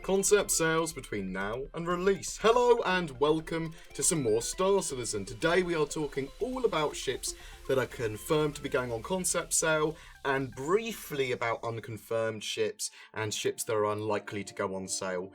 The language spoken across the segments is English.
Concept sales between now and release. Hello and welcome to some more Star Citizen. Today we are talking all about ships that are confirmed to be going on concept sale, and briefly about unconfirmed ships and ships that are unlikely to go on sale.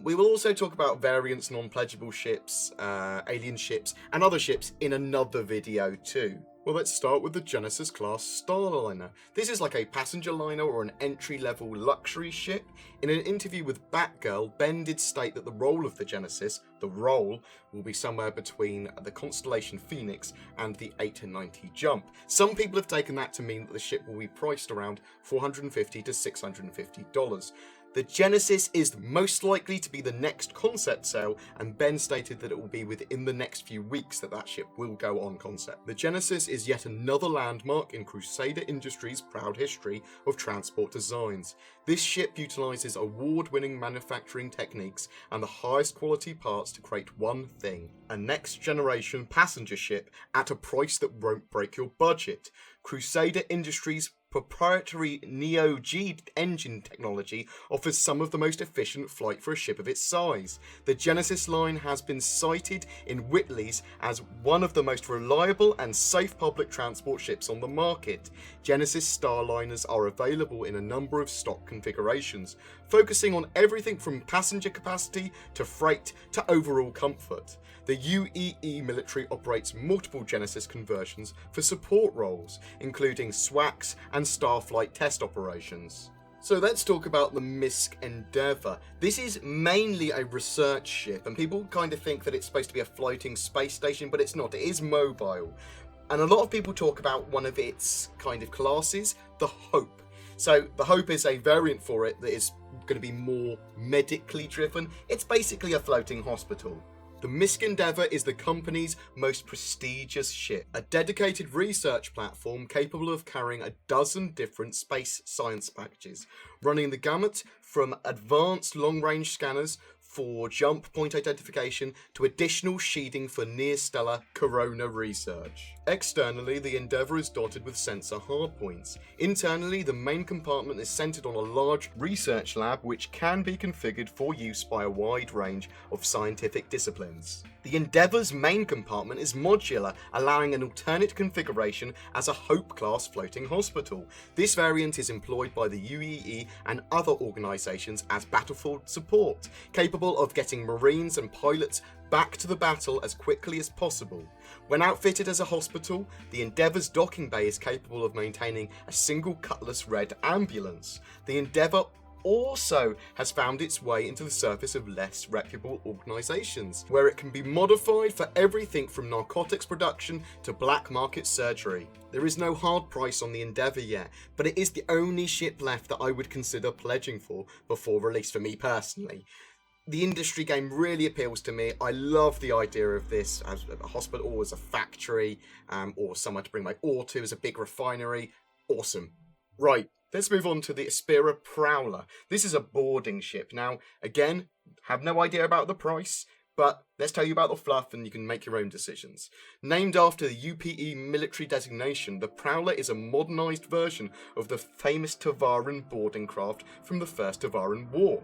We will also talk about variants, non-pledgeable ships, alien ships, and other ships in another video too. Well, let's start with the Genesis class Starliner. This is like a passenger liner or an entry-level luxury ship. In an interview with Batgirl, Ben did state that the role of the Genesis, will be somewhere between the Constellation Phoenix and the 890 Jump. Some people have taken that to mean that the ship will be priced around $450 to $650. The Genesis is most likely to be the next concept sale, and Ben stated that it will be within the next few weeks that ship will go on concept. The Genesis is yet another landmark in Crusader Industries' proud history of transport designs. This ship utilises award-winning manufacturing techniques and the highest quality parts to create one thing: a next-generation passenger ship at a price that won't break your budget. Crusader Industries' proprietary Neo-G engine technology offers some of the most efficient flight for a ship of its size. The Genesis line has been cited in Whitley's as one of the most reliable and safe public transport ships on the market. Genesis Starliners are available in a number of stock configurations, focusing on everything from passenger capacity to freight to overall comfort. The UEE military operates multiple Genesis conversions for support roles, including SWACs and Starflight test operations. So let's talk about the MISC Endeavour. This is mainly a research ship, and people kind of think that it's supposed to be a floating space station, but it's not. It is mobile. And a lot of people talk about one of its kind of classes, the Hope. So the Hope is a variant for it that is going to be more medically driven. It's basically a floating hospital. The MISC Endeavour is the company's most prestigious ship, a dedicated research platform capable of carrying a dozen different space science packages, running the gamut from advanced long-range scanners for jump point identification to additional sheathing for near-stellar corona research. Externally, the Endeavour is dotted with sensor hardpoints. Internally, the main compartment is centered on a large research lab which can be configured for use by a wide range of scientific disciplines. The Endeavour's main compartment is modular, allowing an alternate configuration as a Hope-class floating hospital. This variant is employed by the UEE and other organisations as battlefield support, capable of getting Marines and pilots back to the battle as quickly as possible. When outfitted as a hospital, the Endeavour's docking bay is capable of maintaining a single Cutlass Red ambulance. The Endeavour also has found its way into the service of less reputable organisations, where it can be modified for everything from narcotics production to black market surgery. There is no hard price on the Endeavour yet, but it is the only ship left that I would consider pledging for before release for me personally. The industry game really appeals to me. I love the idea of this as a hospital or as a factory, or somewhere to bring my ore to as a big refinery. Awesome. Right, let's move on to the Espera Prowler. This is a boarding ship. Now, again, have no idea about the price, but let's tell you about the fluff and you can make your own decisions. Named after the UPE military designation, the Prowler is a modernised version of the famous Tavaran boarding craft from the First Tavaran War.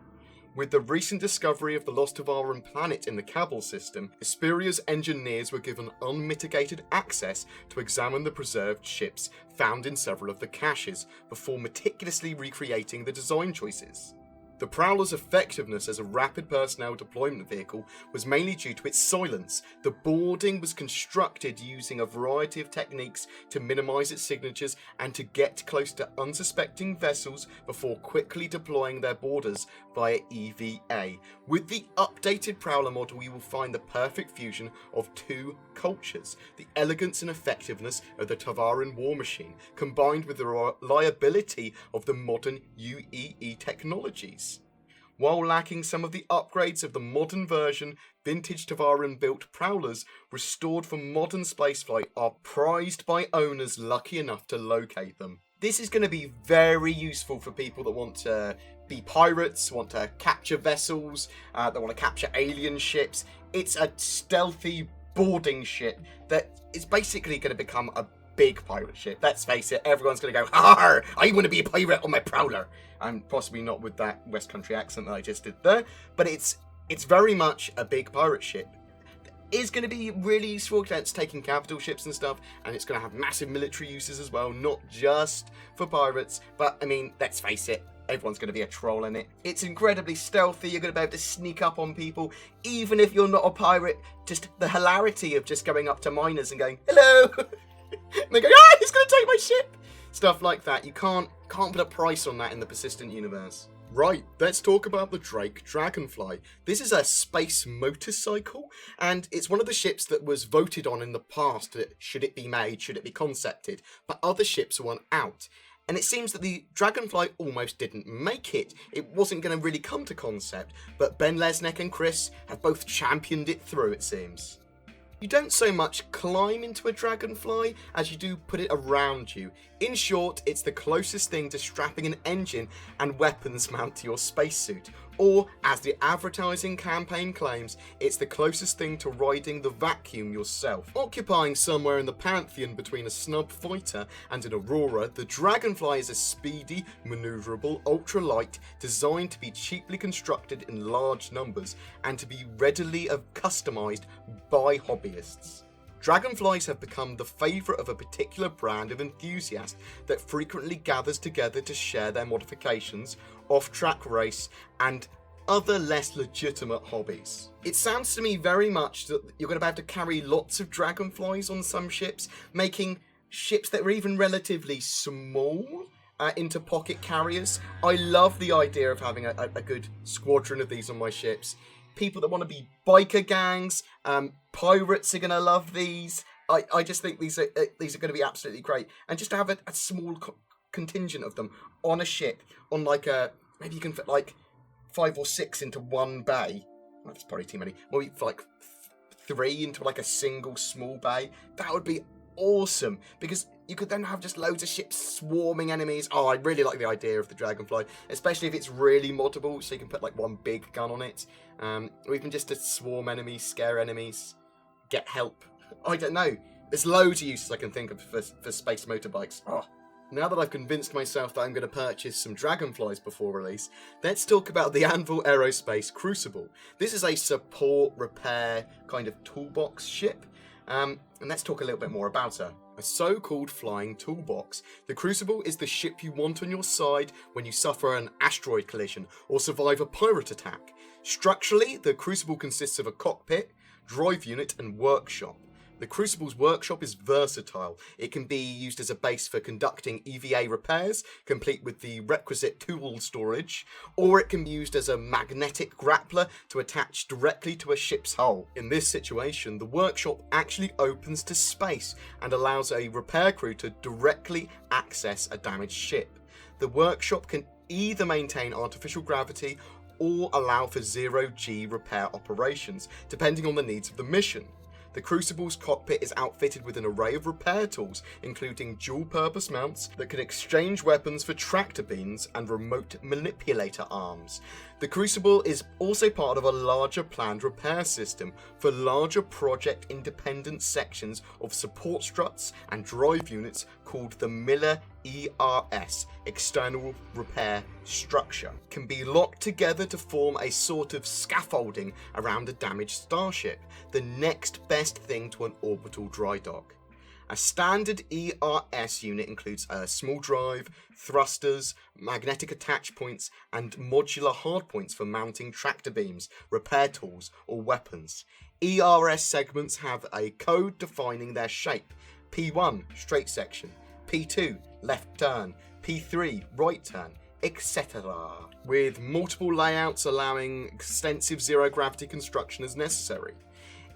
With the recent discovery of the lost Tavaran planet in the Cabal system, Esperia's engineers were given unmitigated access to examine the preserved ships found in several of the caches before meticulously recreating the design choices. The Prowler's effectiveness as a rapid personnel deployment vehicle was mainly due to its silence. The boarding was constructed using a variety of techniques to minimise its signatures and to get close to unsuspecting vessels before quickly deploying their boarders via EVA. With the updated Prowler model, you will find the perfect fusion of two cultures: the elegance and effectiveness of the Tavaran war machine, combined with the reliability of the modern UEE technologies. While lacking some of the upgrades of the modern version, vintage Tavaran-built Prowlers restored for modern spaceflight are prized by owners lucky enough to locate them. This is going to be very useful for people that want to be pirates, want to capture vessels, that want to capture alien ships. It's a stealthy boarding ship that is basically going to become a big pirate ship. Let's face it, everyone's going to go, "Arr, I want to be a pirate on my Prowler." And possibly not with that West Country accent that I just did there, but it's very much a big pirate ship. Is going to be really useful against taking capital ships and stuff, and it's going to have massive military uses as well, not just for pirates. But I mean, let's face it, everyone's going to be a troll in it. It's incredibly stealthy. You're going to be able to sneak up on people, even if you're not a pirate. Just the hilarity of just going up to miners and going, "Hello," and they go, "Ah, he's going to take my ship." Stuff like that. You can't put a price on that in the persistent universe. Right, let's talk about the Dragonfly. This is a space motorcycle, and it's one of the ships that was voted on in the past that should it be made, should it be concepted, but other ships won out. And it seems that the Dragonfly almost didn't make it. It wasn't going to really come to concept, but Ben Lesnick and Chris have both championed it through, it seems. You don't so much climb into a Dragonfly as you do put it around you. In short, it's the closest thing to strapping an engine and weapons mount to your spacesuit. Or, as the advertising campaign claims, it's the closest thing to riding the vacuum yourself. Occupying somewhere in the pantheon between a snub fighter and an Aurora, the Dragonfly is a speedy, manoeuvrable, ultralight, designed to be cheaply constructed in large numbers and to be readily customised by hobbyists. Dragonflies have become the favourite of a particular brand of enthusiast that frequently gathers together to share their modifications, off-track race, and other less legitimate hobbies. It sounds to me very much that you're going to have to carry lots of Dragonflies on some ships, making ships that are even relatively small into pocket carriers. I love the idea of having a good squadron of these on my ships. People that want to be biker gangs, pirates are going to love these. I just think these are going to be absolutely great. And just to have a small contingent of them on a ship, on like maybe you can fit like 5 or 6 into one bay. Well, that's probably too many. Maybe like 3 into like a single small bay. That would be awesome, because you could then have just loads of ships swarming enemies. Oh, I really like the idea of the Dragonfly, especially if it's really moddable, so you can put like one big gun on it, or even just to swarm enemies, scare enemies, get help. I don't know. There's loads of uses I can think of for space motorbikes. Oh. Now that I've convinced myself that I'm going to purchase some Dragonflies before release, let's talk about the Anvil Aerospace Crucible. This is a support, repair kind of toolbox ship. And let's talk a little bit more about her. A so-called flying toolbox. The Crucible is the ship you want on your side when you suffer an asteroid collision or survive a pirate attack. Structurally, the Crucible consists of a cockpit, drive unit, and workshop. The Crucible's workshop is versatile. It can be used as a base for conducting EVA repairs, complete with the requisite tool storage, or it can be used as a magnetic grappler to attach directly to a ship's hull. In this situation, the workshop actually opens to space and allows a repair crew to directly access a damaged ship. The workshop can either maintain artificial gravity or allow for zero-G repair operations, depending on the needs of the mission. The Crucible's cockpit is outfitted with an array of repair tools, including dual-purpose mounts that can exchange weapons for tractor beams and remote manipulator arms. The Crucible is also part of a larger planned repair system for larger project-independent sections of support struts and drive units called the Miller ERS, External Repair Structure, can be locked together to form a sort of scaffolding around a damaged starship, the next best thing to an orbital dry dock. A standard ERS unit includes a small drive, thrusters, magnetic attach points, and modular hardpoints for mounting tractor beams, repair tools, or weapons. ERS segments have a code defining their shape: P1, straight section, P2, left turn, P3, right turn, etc., with multiple layouts allowing extensive zero-gravity construction as necessary.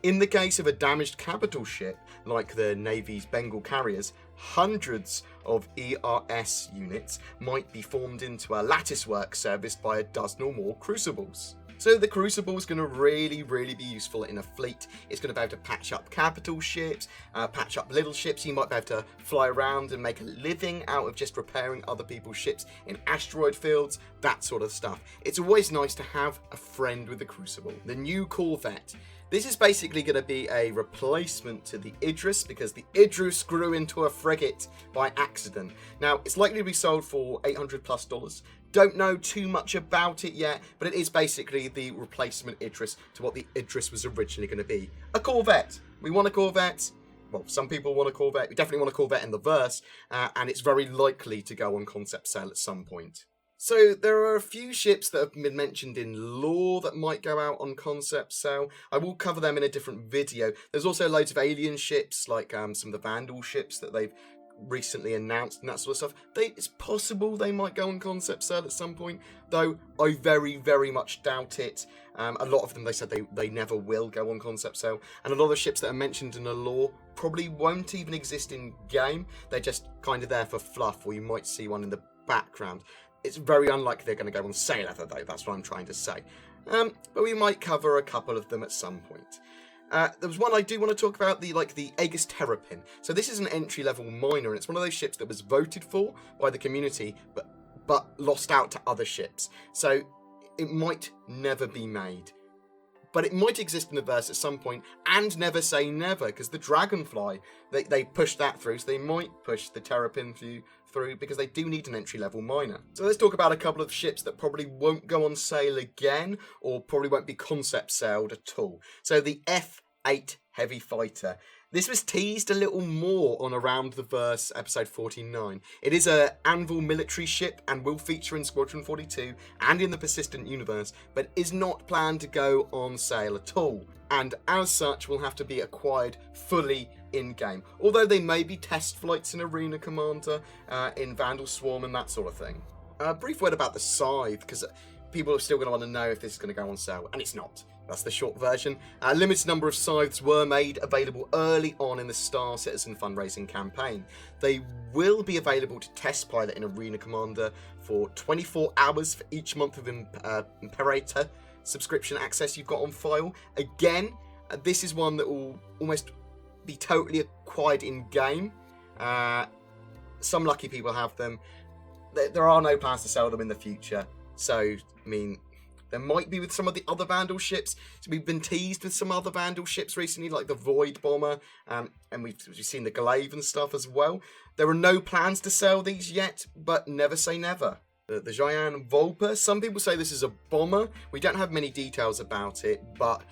In the case of a damaged capital ship, like the Navy's Bengal carriers, hundreds of ERS units might be formed into a lattice work serviced by a dozen or more Crucibles. So the Crucible is going to really be useful in a fleet. It's going to be able to patch up capital ships, patch up little ships. You might be able to fly around and make a living out of just repairing other people's ships in asteroid fields, that sort of stuff. It's always nice to have a friend with the Crucible. The new Corvette. This is basically going to be a replacement to the Idris, because the Idris grew into a frigate by accident. Now, it's likely to be sold for $800+. Don't know too much about it yet, but it is basically the replacement Idris to what the Idris was originally going to be. A Corvette. We want a Corvette. Well, some people want a Corvette. We definitely want a Corvette in the verse, and it's very likely to go on concept sale at some point. So there are a few ships that have been mentioned in lore that might go out on concept sale. I will cover them in a different video. There's also loads of alien ships, like some of the Vandal ships that they've recently announced and that sort of stuff. It's possible they might go on concept sale at some point, though I very much doubt it. A lot of them, they said they never will go on concept sale, and a lot of the ships that are mentioned in the lore probably won't even exist in game. They're just kind of there for fluff, or you might see one in the background. It's very unlikely they're going to go on sale ever, though. That's what I'm trying to say. But we might cover a couple of them at some point. There was one I do want to talk about, the Aegis Terrapin. So this is an entry-level miner, and it's one of those ships that was voted for by the community, but lost out to other ships. So it might never be made. But it might exist in the verse at some point, and never say never, because the Dragonfly, they pushed that through, so they might push the Terrapin through, because they do need an entry-level miner. So let's talk about a couple of ships that probably won't go on sale again, or probably won't be concept sailed at all. So the F8 Heavy Fighter. This was teased a little more on Around the Verse episode 49. It is a Anvil military ship and will feature in Squadron 42 and in the Persistent universe, but is not planned to go on sale at all, and as such will have to be acquired fully in-game, although they may be test flights in Arena Commander, in Vandal Swarm and that sort of thing. A brief word about the Scythe, because people are still going to want to know if this is going to go on sale, and it's not. That's the short version. A limited number of scythes were made available early on in the Star Citizen fundraising campaign. They will be available to test pilot in Arena Commander for 24 hours for each month of Imperator subscription access you've got on file. Again, this is one that will almost be totally acquired in-game. Some lucky people have them. There are no plans to sell them in the future. So, I mean, there might be with some of the other Vandal ships. So we've been teased with some other Vandal ships recently, like the Void Bomber, and we've seen the Glaive and stuff as well. There are no plans to sell these yet, but never say never. The Giant Volper, some people say this is a bomber. We don't have many details about it, but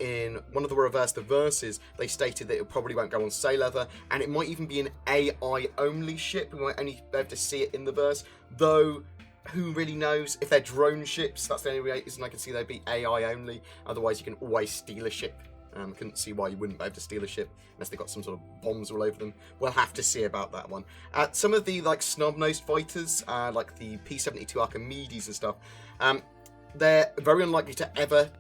in one of the Reverse the Verses, they stated that it probably won't go on sale ever, and it might even be an AI-only ship. We might only be able to see it in the verse, though who really knows? If they're drone ships, that's the only reason I can see they'd be AI only. Otherwise, you can always steal a ship. Couldn't see why you wouldn't be able to steal a ship unless they've got some sort of bombs all over them. We'll have to see about that one. Some of the snub-nosed fighters, like the P-72 Archimedes and stuff, they're very unlikely to ever.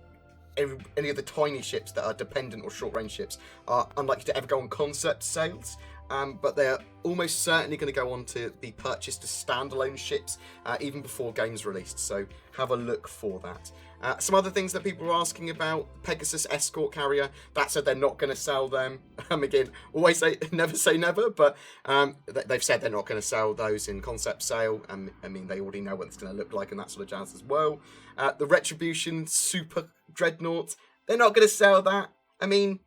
Any of the tiny ships that are dependent or short-range ships are unlikely to ever go on concept sales. But they're almost certainly going to go on to be purchased as standalone ships even before games released, so have a look for that. Some other things that people are asking about: Pegasus escort carrier. That said, they're not going to sell them. Again, always never say never, but they've said they're not going to sell those in concept sale. I mean, they already know what it's going to look like and that sort of jazz as well. The Retribution Super Dreadnought. They're not going to sell that. I mean,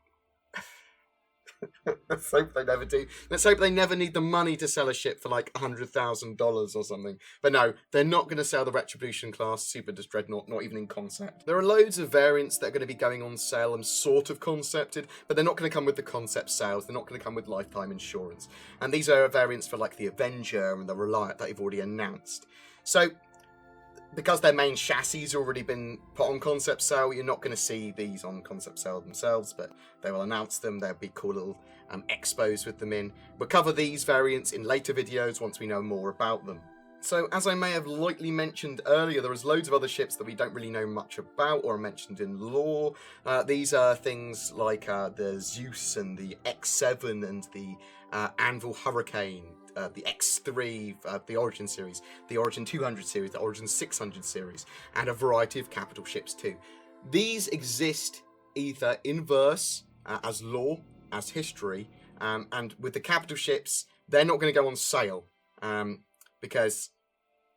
let's hope they never do. Let's hope they never need the money to sell a ship for like $100,000 or something. But no, they're not going to sell the Retribution class Super Dreadnought, not even in concept. There are loads of variants that are going to be going on sale and sort of concepted, but they're not going to come with the concept sales. They're not going to come with lifetime insurance. And these are variants for like the Avenger and the Reliant that they've already announced. So, because their main chassis has already been put on concept sale, you're not going to see these on concept sale themselves, but they will announce them. There'll be cool little expos with them in. We'll cover these variants in later videos once we know more about them. So, as I may have lightly mentioned earlier, there is loads of other ships that we don't really know much about or are mentioned in lore. These are things like the Zeus and the X7 and the Anvil Hurricane. the X3, the Origin series, the Origin 200 series, the Origin 600 series, and a variety of capital ships too. These exist either in verse, as lore, as history, and with the capital ships, they're not going to go on sale, because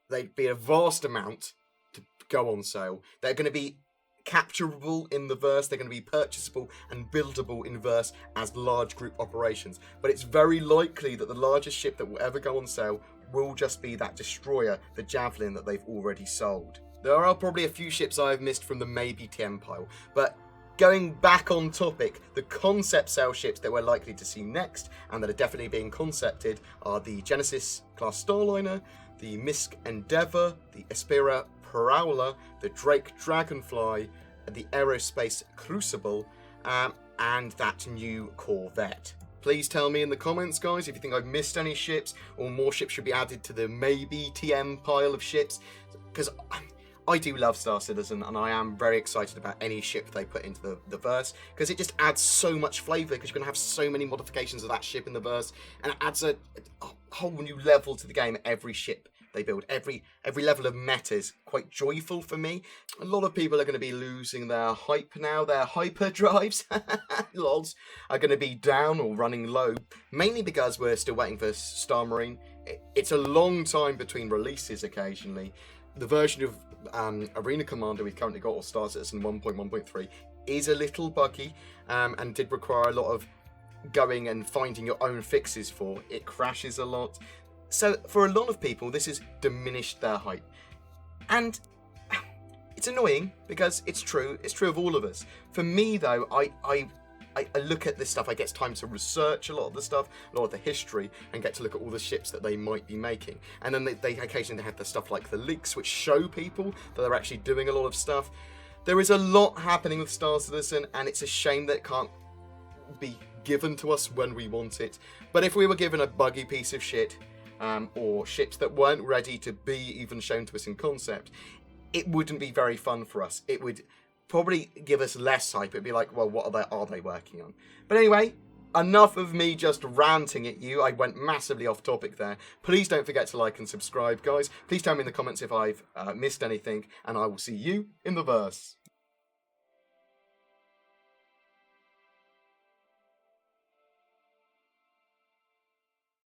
they'd be a vast amount to go on sale. They're going to be capturable in the verse, they're going to be purchasable and buildable in verse as large group operations. But it's very likely that the largest ship that will ever go on sale will just be that destroyer, the Javelin, that they've already sold. There are probably a few ships I've missed from the maybe TM pile, but going back on topic, the concept sale ships that we're likely to see next, and that are definitely being concepted, are the Genesis class Starliner, the MISC Endeavour, the Espera Prowler, the Dragonfly, the Aerospace Crucible, and that new Corvette. Please tell me in the comments, guys, if you think I've missed any ships, or more ships should be added to the maybe TM pile of ships, because I do love Star Citizen, and I am very excited about any ship they put into the verse, because it just adds so much flavour, because you're going to have so many modifications of that ship in the verse, and it adds a whole new level to the game. Every ship they build, every level of meta is quite joyful for me. A lot of people are going to be losing their hype now. Their hyperdrives, lols, are going to be down or running low, mainly because we're still waiting for Star Marine. It's a long time between releases occasionally. The version of Arena Commander we've currently got, or Star Citizen 1.1.3, is a little buggy, and did require a lot of going and finding your own fixes for. It crashes a lot. So for a lot of people, this has diminished their hype. And it's annoying, because it's true of all of us. For me though, I look at this stuff, I get time to research a lot of the stuff, a lot of the history, and get to look at all the ships that they might be making. And then they occasionally have the stuff like the leaks, which show people that they're actually doing a lot of stuff. There is a lot happening with Star Citizen, and it's a shame that it can't be given to us when we want it. But if we were given a buggy piece of shit, or ships that weren't ready to be even shown to us in concept, it wouldn't be very fun for us. It would probably give us less hype. It'd be like, well, what are they working on? But anyway, enough of me just ranting at you. I went massively off topic there. Please don't forget to like and subscribe, guys. Please tell me in the comments if I've missed anything, and I will see you in the verse.